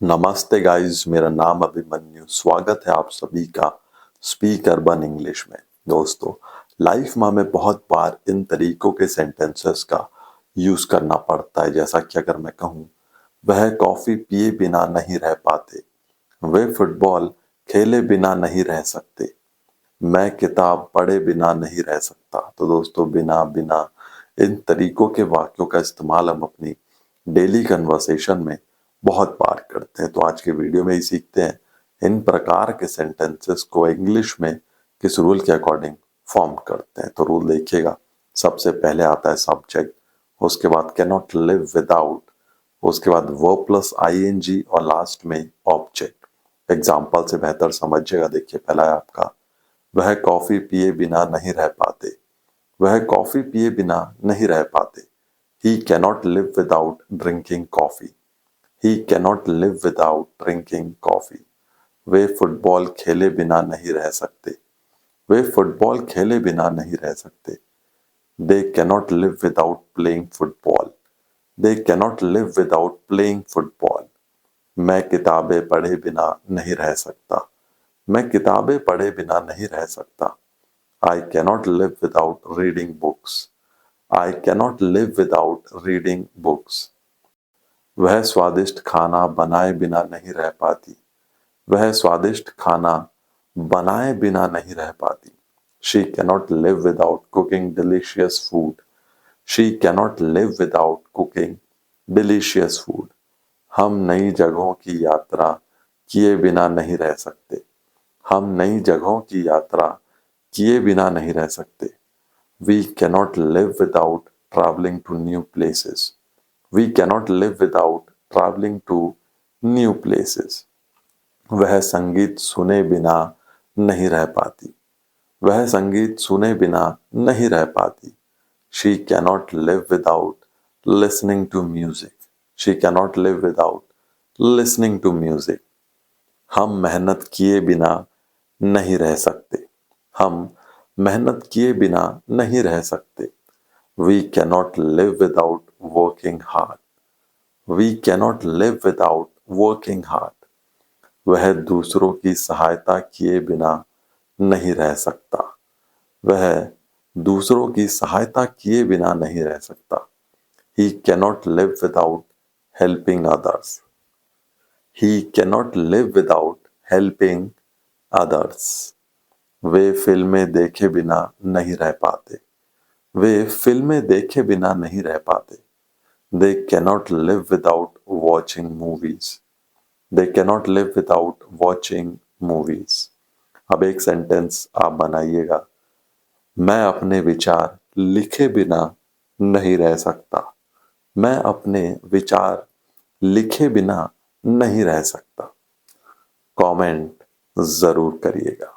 नमस्ते गाइस, मेरा नाम अभिमन्यु। स्वागत है आप सभी का स्पीक अर्बन इंग्लिश में। दोस्तों, लाइफ में हमें बहुत बार इन तरीकों के सेंटेंसेस का यूज करना पड़ता है। जैसा कि अगर मैं कहूँ, वह कॉफी पिए बिना नहीं रह पाते, वे फुटबॉल खेले बिना नहीं रह सकते, मैं किताब पढ़े बिना नहीं रह सकता। तो दोस्तों, बिना बिना इन तरीकों के वाक्यों का इस्तेमाल हम अपनी डेली कन्वर्सेशन में बहुत बार करते हैं। तो आज के वीडियो में ही सीखते हैं इन प्रकार के सेंटेंसेस को इंग्लिश में किस रूल के अकॉर्डिंग फॉर्म करते हैं। तो रूल देखिएगा। सबसे पहले आता है सब्जेक्ट, उसके बाद कैन नॉट लिव विदाउट, उसके बाद वर्ब प्लस आईएनजी और लास्ट में ऑब्जेक्ट। एग्जाम्पल से बेहतर समझिएगा। देखिए, पहला है आपका, वह कॉफी पिए बिना नहीं रह पाते, वह कॉफी पिए बिना नहीं रह पाते। He cannot live without drinking coffee. He cannot live without drinking coffee. Way football खेले बिना नहीं रह सकते, वे फुटबॉल खेले बिना नहीं रह सकते। They cannot live without playing football. They cannot live without playing football. मैं किताबें पढ़े बिना नहीं रह सकता, मैं किताबें पढ़े बिना नहीं रह सकता। I cannot live without reading books. I cannot live without reading books. वह स्वादिष्ट खाना बनाए बिना नहीं रह पाती, वह स्वादिष्ट खाना बनाए बिना नहीं रह पाती। She cannot live without cooking delicious food. She cannot live without cooking delicious food. हम नई जगहों की यात्रा किए बिना नहीं रह सकते, हम नई जगहों की यात्रा किए बिना नहीं रह सकते। We cannot live without traveling to new places. We cannot live without traveling to new places. वह संगीत सुने बिना नहीं रह पाती, वह संगीत सुने बिना नहीं रह पाती। She cannot live without listening to music. She cannot live without listening to music. हम मेहनत किए बिना नहीं रह सकते, हम मेहनत किए बिना नहीं रह सकते। We cannot live without working hard. We cannot live without working hard. वह दूसरों की सहायता किए बिना नहीं रह सकता, वह दूसरों की सहायता किए बिना नहीं रह सकता। He cannot live without helping others. He cannot live without helping others. वे फिल्में देखे बिना नहीं रह पाते, वे फिल्में देखे बिना नहीं रह पाते। They cannot live without watching movies. They cannot live without watching movies. अब एक सेंटेंस आप बनाइएगा। मैं अपने विचार लिखे बिना नहीं रह सकता, मैं अपने विचार लिखे बिना नहीं रह सकता। कमेंट जरूर करिएगा।